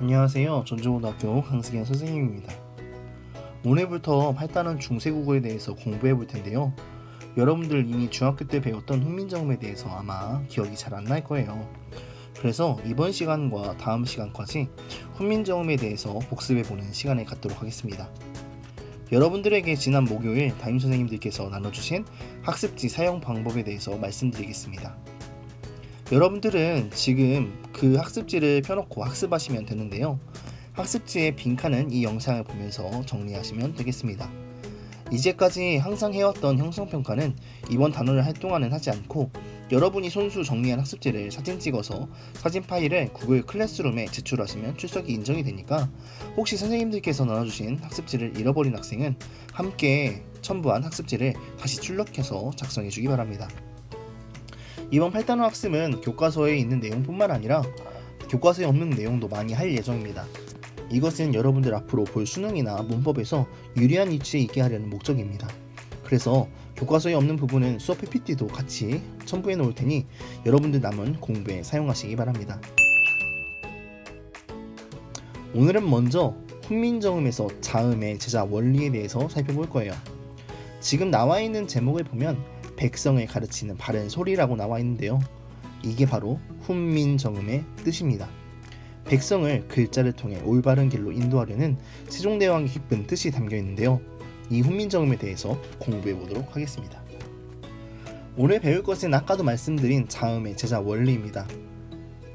안녕하세요. 전주고등학교 강승현 선생님입니다. 오늘부터 8단원 중세국어에 대해서 공부해 볼 텐데요. 여러분들 이미 중학교 때 배웠던 훈민정음에 대해서 아마 기억이 잘 안 날 거예요. 그래서 이번 시간과 다음 시간까지 훈민정음에 대해서 복습해 보는 시간을 갖도록 하겠습니다. 여러분들에게 지난 목요일 담임선생님들께서 나눠주신 학습지 사용 방법에 대해서 말씀드리겠습니다. 여러분들은 지금 그 학습지를 펴놓고 학습하시면 되는데요. 학습지의 빈칸은 이 영상을 보면서 정리하시면 되겠습니다. 이제까지 항상 해왔던 형성평가는 이번 단원을 할 동안은 하지 않고 여러분이 손수 정리한 학습지를 사진 찍어서 사진 파일을 구글 클래스룸에 제출하시면 출석이 인정이 되니까 혹시 선생님들께서 나눠주신 학습지를 잃어버린 학생은 함께 첨부한 학습지를 다시 출력해서 작성해 주기 바랍니다. 이번 8단원 학습은 교과서에 있는 내용뿐만 아니라 교과서에 없는 내용도 많이 할 예정입니다. 이것은 여러분들 앞으로 볼 수능이나 문법에서 유리한 위치에 있게 하려는 목적입니다. 그래서 교과서에 없는 부분은 수업 PPT도 같이 첨부해 놓을 테니 여러분들 남은 공부에 사용하시기 바랍니다. 오늘은 먼저 훈민정음에서 자음의 제자 원리에 대해서 살펴볼 거예요. 지금 나와 있는 제목을 보면 백성을 가르치는 바른 소리라고 나와 있는데요. 이게 바로 훈민정음의 뜻입니다. 백성을 글자를 통해 올바른 길로 인도하려는 세종대왕의 깊은 뜻이 담겨 있는데요. 이 훈민정음에 대해서 공부해 보도록 하겠습니다. 오늘 배울 것은 아까도 말씀드린 자음의 제자 원리입니다.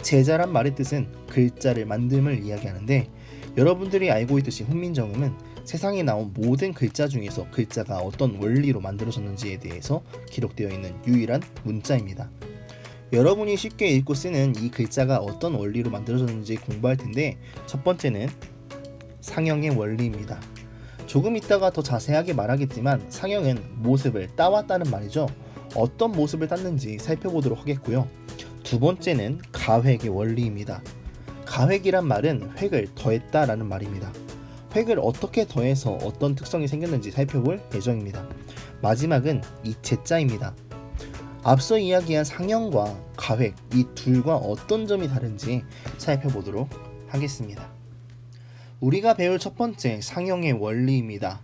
제자란 말의 뜻은 글자를 만듦을 이야기하는데 여러분들이 알고 있듯이 훈민정음은 세상에 나온 모든 글자 중에서 글자가 어떤 원리로 만들어졌는지에 대해서 기록되어 있는 유일한 문자입니다. 여러분이 쉽게 읽고 쓰는 이 글자가 어떤 원리로 만들어졌는지 공부할 텐데 첫 번째는 상형의 원리입니다. 조금 이따가 더 자세하게 말하겠지만 상형은 모습을 따왔다는 말이죠. 어떤 모습을 땄는지 살펴보도록 하겠고요. 두 번째는 가획의 원리입니다. 가획이란 말은 획을 더했다라는 말입니다. 획을 어떻게 더해서 어떤 특성이 생겼는지 살펴볼 예정입니다. 마지막은 이 제자입니다. 앞서 이야기한 상형과 가획 이 둘과 어떤 점이 다른지 살펴보도록 하겠습니다. 우리가 배울 첫 번째 상형의 원리입니다.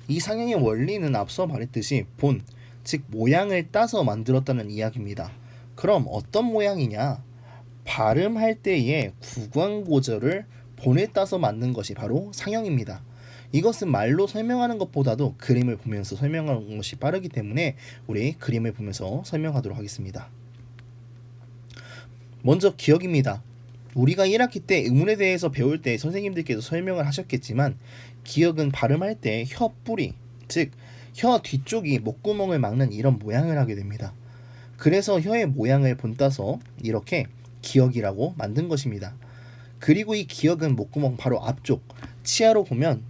이 상형의 원리는 앞서 말했듯이 본, 즉 모양을 따서 만들었다는 이야기입니다. 그럼 어떤 모양이냐? 발음할 때의 구광고절을 본에 따서 만든 것이 바로 상형입니다. 이것은 말로 설명하는 것보다도 그림을 보면서 설명하는 것이 빠르기 때문에 우리 그림을 보면서 설명하도록 하겠습니다. 먼저 기억입니다. 우리가 1학기 때 음운에 대해서 배울 때 선생님들께서 설명을 하셨겠지만 기억은 발음할 때 혀 뿌리, 즉 혀 뒤쪽이 목구멍을 막는 이런 모양을 하게 됩니다. 그래서 혀의 모양을 본따서 이렇게 기억이라고 만든 것입니다. 그리고 이 기억은 목구멍 바로 앞쪽 치아로 보면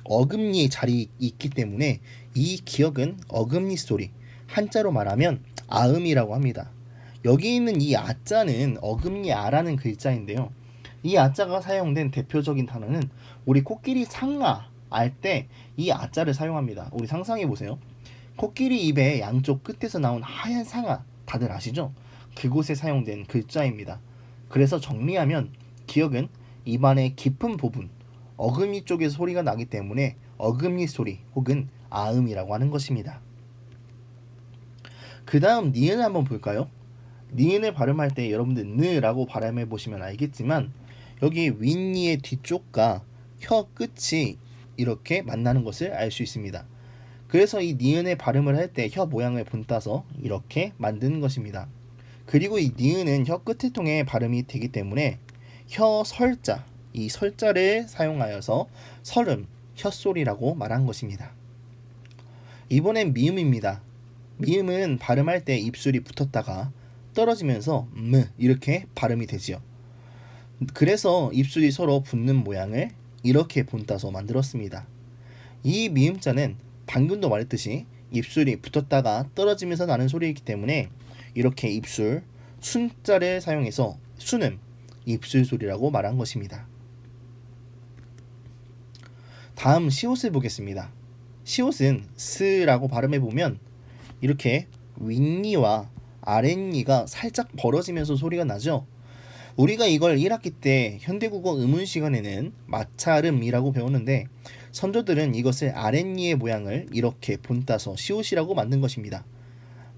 어금니의 자리에 있기 때문에 이 기억은 어금니 소리, 한자로 말하면 아음이라고 합니다. 여기 있는 이 아자는 어금니 아라는 글자인데요. 이 아자가 사용된 대표적인 단어는 우리 코끼리 상아 알 때 이 아자를 사용합니다. 우리 상상해 보세요. 코끼리 입의 양쪽 끝에서 나온 하얀 상아 다들 아시죠? 그곳에 사용된 글자입니다. 그래서 정리하면 기억은 입안의 깊은 부분, 어금니 쪽에서 소리가 나기 때문에 어금니 소리 혹은 아음이라고 하는 것입니다. 그 다음 니은을 한번 볼까요? 니은을 발음할 때 여러분들 느라고 발음해 보시면 알겠지만 여기 윗니의 뒤쪽과 혀 끝이 이렇게 만나는 것을 알 수 있습니다. 그래서 이 니은의 발음을 할 때 혀 모양을 본따서 이렇게 만드는 것입니다. 그리고 이 니은은 혀 끝을 통해 발음이 되기 때문에 혀 설자, 이 설자를 사용하여서 설음, 혀소리라고 말한 것입니다. 이번엔 미음입니다. 미음은 발음할 때 입술이 붙었다가 떨어지면서 이렇게 발음이 되지요. 그래서 입술이 서로 붙는 모양을 이렇게 본따서 만들었습니다. 이 미음자는 방금도 말했듯이 입술이 붙었다가 떨어지면서 나는 소리이기 때문에 이렇게 입술, 순자를 사용해서 순음, 입술 소리라고 말한 것입니다. 다음 시옷을 보겠습니다. 시옷은 스라고 발음해보면 이렇게 윗니와 아랫니가 살짝 벌어지면서 소리가 나죠. 우리가 이걸 1학기 때 현대국어 의문 시간에는 마찰음이라고 배웠는데 선조들은 이것을 아랫니의 모양을 이렇게 본따서 시옷이라고 만든 것입니다.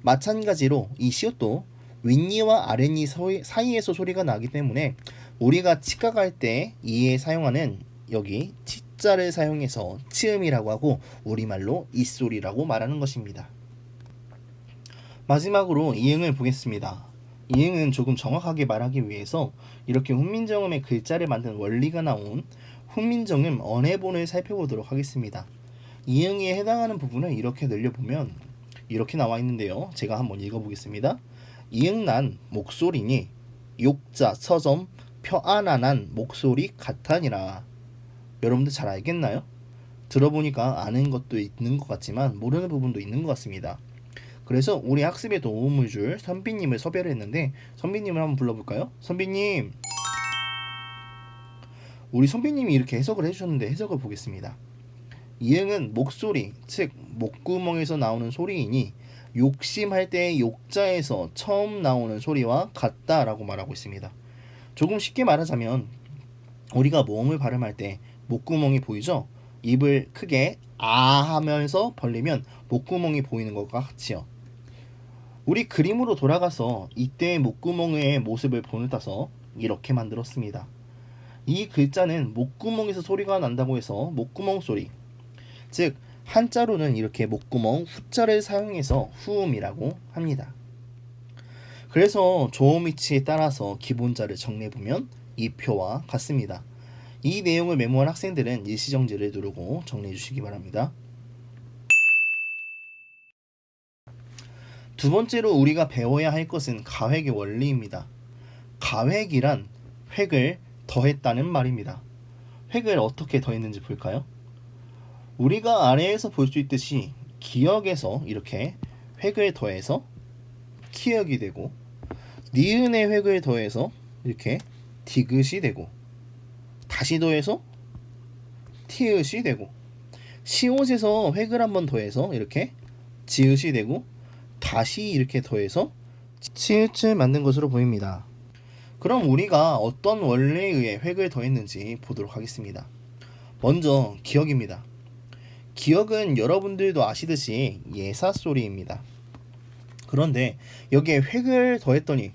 마찬가지로 이 시옷도 윗니와 아랫니 사이에서 소리가 나기 때문에 우리가 치과갈 때 이에 사용하는 여기 치자를 사용해서 치음이라고 하고 우리말로 이소리라고 말하는 것입니다. 마지막으로 이응을 보겠습니다. 이응은 조금 정확하게 말하기 위해서 이렇게 훈민정음의 글자를 만든 원리가 나온 훈민정음 언해본을 살펴보도록 하겠습니다. 이응에 해당하는 부분을 이렇게 늘려보면 이렇게 나와 있는데요. 제가 한번 읽어보겠습니다. 이응난 목소리니 욕자 서점 펴안아난 목소리 같하니라. 여러분들 잘 알겠나요? 들어보니까 아는 것도 있는 것 같지만 모르는 부분도 있는 것 같습니다. 그래서 우리 학습에 도움을 줄 선비님을 섭외를 했는데 선비님을 한번 불러볼까요? 선비님, 우리 선비님이 이렇게 해석을 해주셨는데 해석을 보겠습니다. 이응은 목소리, 즉 목구멍에서 나오는 소리이니 욕심할 때의 욕자에서 처음 나오는 소리와 같다라고 말하고 있습니다. 조금 쉽게 말하자면 우리가 모음을 발음할 때 목구멍이 보이죠? 입을 크게 아 하면서 벌리면 목구멍이 보이는 것과 같이요. 우리 그림으로 돌아가서 이때의 목구멍의 모습을 본따서 이렇게 만들었습니다. 이 글자는 목구멍에서 소리가 난다고 해서 목구멍 소리, 즉 한자로는 이렇게 목구멍 후자를 사용해서 후음이라고 합니다. 그래서 조음 위치에 따라서 기본자를 정리해보면 이 표와 같습니다. 이 내용을 메모한 학생들은 일시정지를 누르고 정리해 주시기 바랍니다. 두 번째로 우리가 배워야 할 것은 가획의 원리입니다. 가획이란 획을 더했다는 말입니다. 획을 어떻게 더했는지 볼까요? 우리가 아래에서 볼 수 있듯이 기역에서 이렇게 획을 더해서 키역이 되고 니은의 획을 더해서 이렇게 디귿이 되고 다시 더해서 티읕이 되고 시옷에서 획을 한번 더해서 이렇게 지읒이 되고 다시 이렇게 더해서 치읒을 만든 것으로 보입니다. 그럼 우리가 어떤 원리에 의해 획을 더했는지 보도록 하겠습니다. 먼저 기역입니다. 기역은 여러분들도 아시듯이 예사소리입니다. 그런데 여기에 획을 더했더니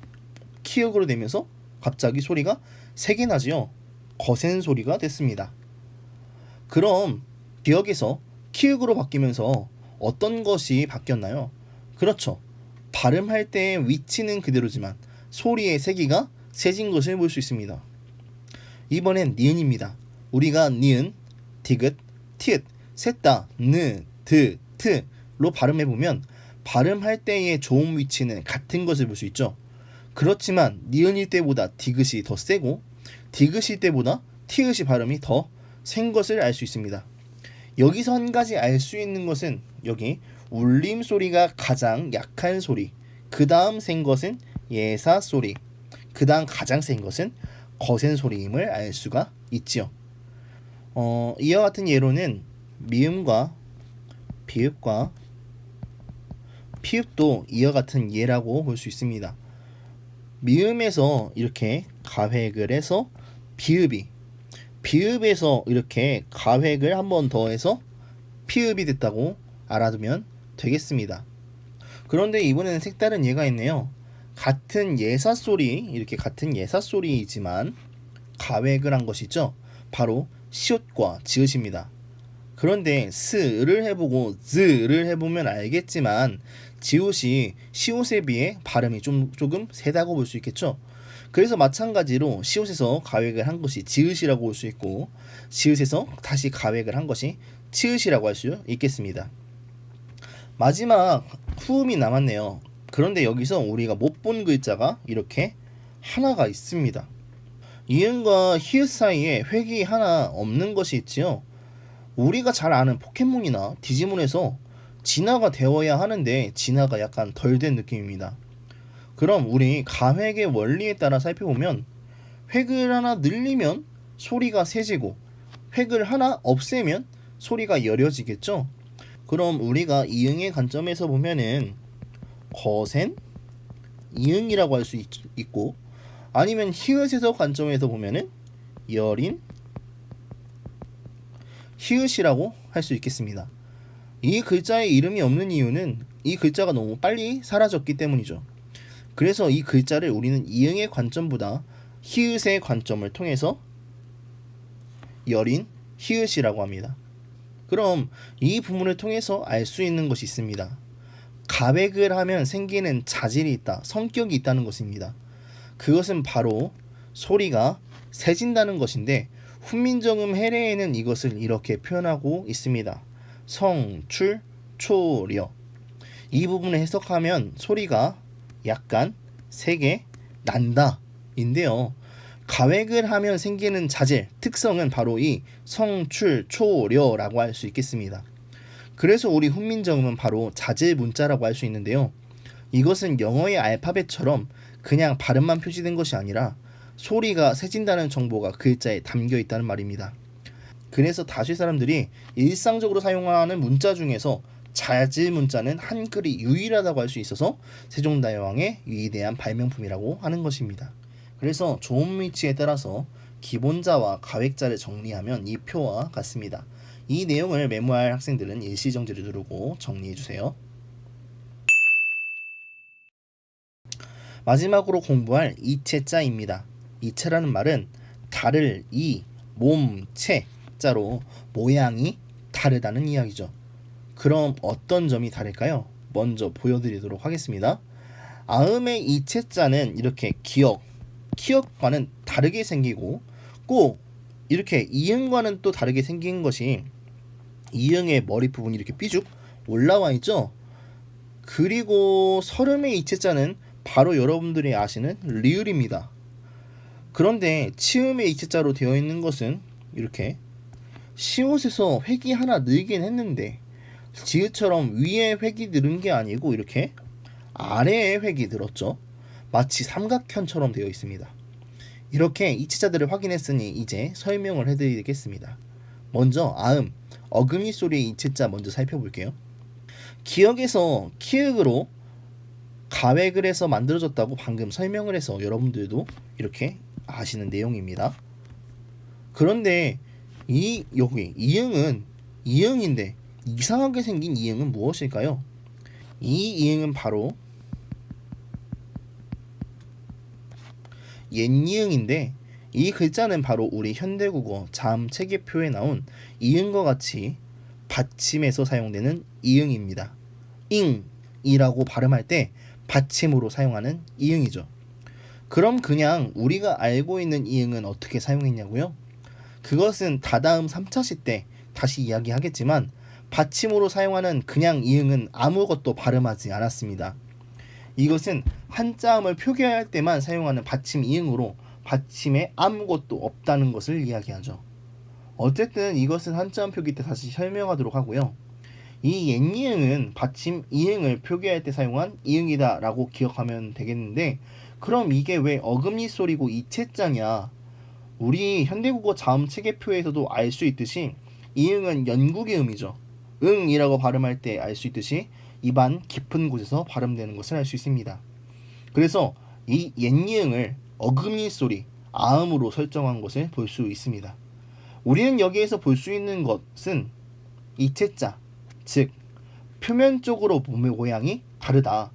키역으로 되면서 갑자기 소리가 3개 나지요. 거센 소리가 됐습니다. 그럼 기역에서 키역으로 바뀌면서 어떤 것이 바뀌었나요? 그렇죠. 발음할 때의 위치는 그대로지만 소리의 세기가 세진 것을 볼 수 있습니다. 이번엔 니은입니다. 우리가 니은, 디귿, 티읕 셋 다 느, 드, 트로 발음해보면 발음할 때의 조음 위치는 같은 것을 볼 수 있죠. 그렇지만 니은일 때보다 디귿이 더 세고 디귿일 때보다 티읕이 발음이 더 센 것을 알 수 있습니다. 여기서 한 가지 알 수 있는 것은 여기 울림 소리가 가장 약한 소리, 그 다음 센 것은 예사 소리, 그 다음 가장 센 것은 거센 소리임을 알 수가 있지요. 이와 같은 예로는 미음과 비읍과 피읍도 이와 같은 예라고 볼 수 있습니다. 미음에서 이렇게 가획을 해서 비읍에서 이렇게 가획을 한 번 더 해서 피읍이 됐다고 알아두면 되겠습니다. 그런데 이번에는 색다른 예가 있네요. 같은 예사소리, 이렇게 같은 예사소리이지만 가획을 한 것이죠. 바로 시옷과 지읒입니다. 그런데 스를 해보고ዝ를 해보면 알겠지만 지읒이 시옷에 비해 발음이 조금 세다고 볼 수 있겠죠. 그래서 마찬가지로 시옷에서 가획을 한 것이 지읒이라고 볼 수 있고 지읒에서 다시 가획을 한 것이 치읒이라고 할 수 있겠습니다. 마지막 후음이 남았네요. 그런데 여기서 우리가 못 본 글자가 이렇게 하나가 있습니다. 이응과 히읗 사이에 획이 하나 없는 것이 있지요. 우리가 잘 아는 포켓몬이나 디지몬에서 진화가 되어야 하는데 진화가 약간 덜 된 느낌입니다. 그럼 우리 가획의 원리에 따라 살펴보면 획을 하나 늘리면 소리가 세지고 획을 하나 없애면 소리가 여려지겠죠. 그럼 우리가 이응의 관점에서 보면은 거센 이응이라고 할 수 있고 아니면 히읗에서 관점에서 보면은 여린 히읗이라고 할 수 있겠습니다. 이 글자에 이름이 없는 이유는 이 글자가 너무 빨리 사라졌기 때문이죠. 그래서 이 글자를 우리는 이응의 관점보다 히읗의 관점을 통해서 여린 히읗이라고 합니다. 그럼 이 부분을 통해서 알 수 있는 것이 있습니다. 가백을 하면 생기는 자질이 있다, 성격이 있다는 것입니다. 그것은 바로 소리가 세진다는 것인데 훈민정음 해례에는 이것을 이렇게 표현하고 있습니다. 성, 출, 초, 려. 이 부분을 해석하면 소리가 약간 세게 난다 인데요. 가획을 하면 생기는 자질, 특성은 바로 이 성, 출, 초, 려라고 할 수 있겠습니다. 그래서 우리 훈민정음은 바로 자질 문자라고 할 수 있는데요. 이것은 영어의 알파벳처럼 그냥 발음만 표시된 것이 아니라 소리가 세진다는 정보가 글자에 담겨 있다는 말입니다. 그래서 다시 사람들이 일상적으로 사용하는 문자 중에서 자질 문자는 한글이 유일하다고 할 수 있어서 세종대왕의 위대한 발명품이라고 하는 것입니다. 그래서 좋은 위치에 따라서 기본자와 가획자를 정리하면 이 표와 같습니다. 이 내용을 메모할 학생들은 일시정지를 누르고 정리해주세요. 마지막으로 공부할 이체자입니다. 이체라는 말은 다를 이, 몸, 체 자로 모양이 다르다는 이야기죠. 그럼 어떤 점이 다를까요? 먼저 보여드리도록 하겠습니다. 아음의 이체자는 이렇게 키읔과는 다르게 생기고 꼭 이렇게 이응과는 또 다르게 생긴 것이 이응의 머리 부분이 이렇게 삐죽 올라와 있죠. 그리고 설음의 이체자는 바로 여러분들이 아시는 리을입니다. 그런데 치음의 이체자로 되어 있는 것은 이렇게 시옷에서 획이 하나 늘긴 했는데 지읒처럼 위에 획이 늘은 게 아니고 이렇게 아래에 획이 늘었죠. 마치 삼각형처럼 되어 있습니다. 이렇게 이체자들을 확인했으니 이제 설명을 해드리겠습니다. 먼저 아음, 어금니 소리의 이체자 먼저 살펴볼게요. 기역에서 키읔으로 가획을 해서 만들어졌다고 방금 설명을 해서 여러분들도 이렇게 아시는 내용입니다. 그런데 여기 이응은 이응인데 이상하게 생긴 이응은 무엇일까요? 이 이응은 바로 옛이응인데 이 글자는 바로 우리 현대국어 자음 체계표에 나온 이응과 같이 받침에서 사용되는 이응입니다. 잉이라고 발음할 때 받침으로 사용하는 이응이죠. 그럼 그냥 우리가 알고 있는 이응은 어떻게 사용했냐고요? 그것은 다다음 3차시 때 다시 이야기하겠지만 받침으로 사용하는 그냥 이응은 아무것도 발음하지 않았습니다. 이것은 한자음을 표기할 때만 사용하는 받침 이응으로 받침에 아무것도 없다는 것을 이야기하죠. 어쨌든 이것은 한자음 표기 때 다시 설명하도록 하고요. 이 옛이응은 받침 이응을 표기할 때 사용한 이응이다 라고 기억하면 되겠는데 그럼 이게 왜 어금니 소리고 이체자냐? 우리 현대국어 자음 체계표에서도 알 수 있듯이 이응은 연국의 음이죠. 응이라고 발음할 때 알 수 있듯이 입안 깊은 곳에서 발음되는 것을 알 수 있습니다. 그래서 이 옛이응을 어금니 소리, 아음으로 설정한 것을 볼 수 있습니다. 우리는 여기에서 볼 수 있는 것은 이체자, 즉 표면적으로 모양이 다르다.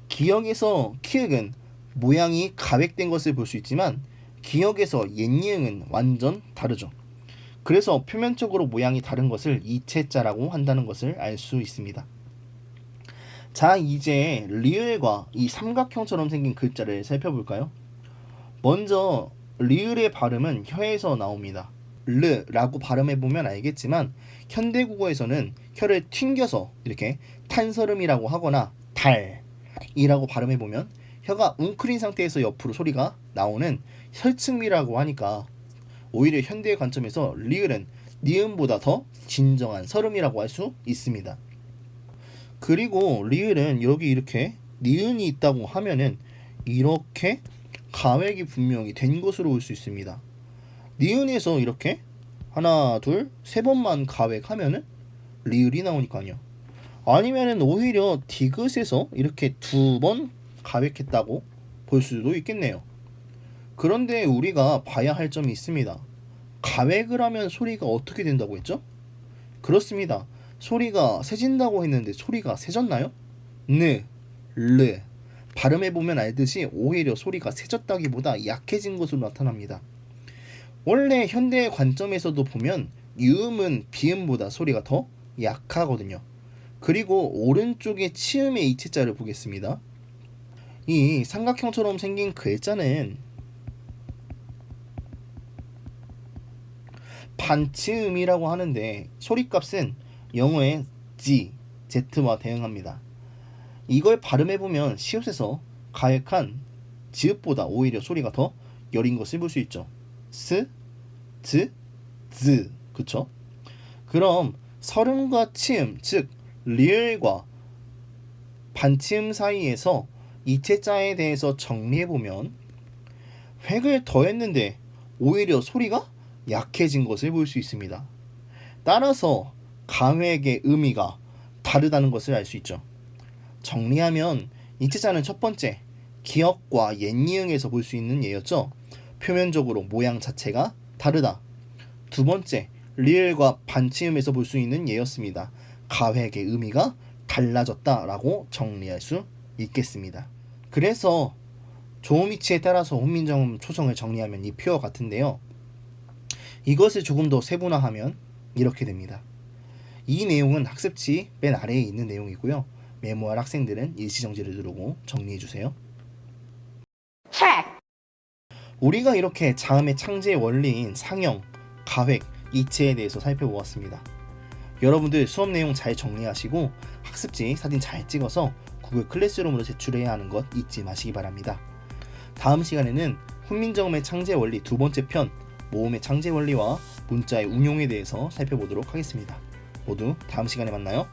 기역에서 키읔은 모양이 가획된 것을 볼 수 있지만 기역에서 옛이응은 완전 다르죠. 그래서 표면적으로 모양이 다른 것을 이체자라고 한다는 것을 알 수 있습니다. 자, 이제 리을과 이 삼각형처럼 생긴 글자를 살펴볼까요? 먼저 리을의 발음은 혀에서 나옵니다. 르라고 발음해보면 알겠지만 현대국어에서는 혀를 튕겨서 이렇게 탄설음이라고 하거나 달이라고 발음해보면 혀가 웅크린 상태에서 옆으로 소리가 나오는 혈측미라고 하니까 오히려 현대의 관점에서 리을은 니음보다 더 진정한 설음이라고 할 수 있습니다. 그리고 리을은 여기 이렇게 니은이 있다고 하면은 이렇게 가획이 분명히 된 것으로 볼 수 있습니다. 니은에서 이렇게 하나, 둘, 세 번만 가획하면은 리을이 나오니까요. 아니면은 오히려 디귿에서 이렇게 두 번 가획했다고 볼 수도 있겠네요. 그런데 우리가 봐야 할 점이 있습니다. 가획을 하면 소리가 어떻게 된다고 했죠? 그렇습니다. 소리가 세진다고 했는데 소리가 세졌나요? 느, 르. 발음해보면 알듯이 오히려 소리가 세졌다기보다 약해진 것으로 나타납니다. 원래 현대의 관점에서도 보면 유음은 비음보다 소리가 더 약하거든요. 그리고 오른쪽에 치음의 이체자를 보겠습니다. 이 삼각형처럼 생긴 글자는 반치음이라고 하는데 소리값은 영어의 G, Z와 대응합니다. 이걸 발음해보면 시옷에서 가액한 지읒보다 오히려 소리가 더 여린 것을 볼 수 있죠. 스, 즈, 즈. 그쵸? 그럼 설음과 치음, 즉 리을과 반치음 사이에서 이체자에 대해서 정리해보면 획을 더했는데 오히려 소리가 약해진 것을 볼 수 있습니다. 따라서 가획의 의미가 다르다는 것을 알 수 있죠. 정리하면 이체자는 첫 번째 기역과 옛니응에서 볼 수 있는 예였죠. 표면적으로 모양 자체가 다르다. 두 번째 리을과 반치음에서 볼 수 있는 예였습니다. 가획의 의미가 달라졌다라고 정리할 수 있겠습니다. 그래서 조음이치에 따라서 훈민정음 초성을 정리하면 이 표와 같은데요. 이것을 조금 더 세분화하면 이렇게 됩니다. 이 내용은 학습지 맨 아래에 있는 내용이고요. 메모할 학생들은 일시정지를 누르고 정리해주세요. 우리가 이렇게 자음의 창제의 원리인 상형, 가획, 이체에 대해서 살펴보았습니다. 여러분들 수업 내용 잘 정리하시고 학습지 사진 잘 찍어서 구글 클래스룸으로 제출해야 하는 것 잊지 마시기 바랍니다. 다음 시간에는 훈민정음의 창제 원리 두 번째 편, 모음의 창제 원리와 문자의 운용에 대해서 살펴보도록 하겠습니다. 모두 다음 시간에 만나요.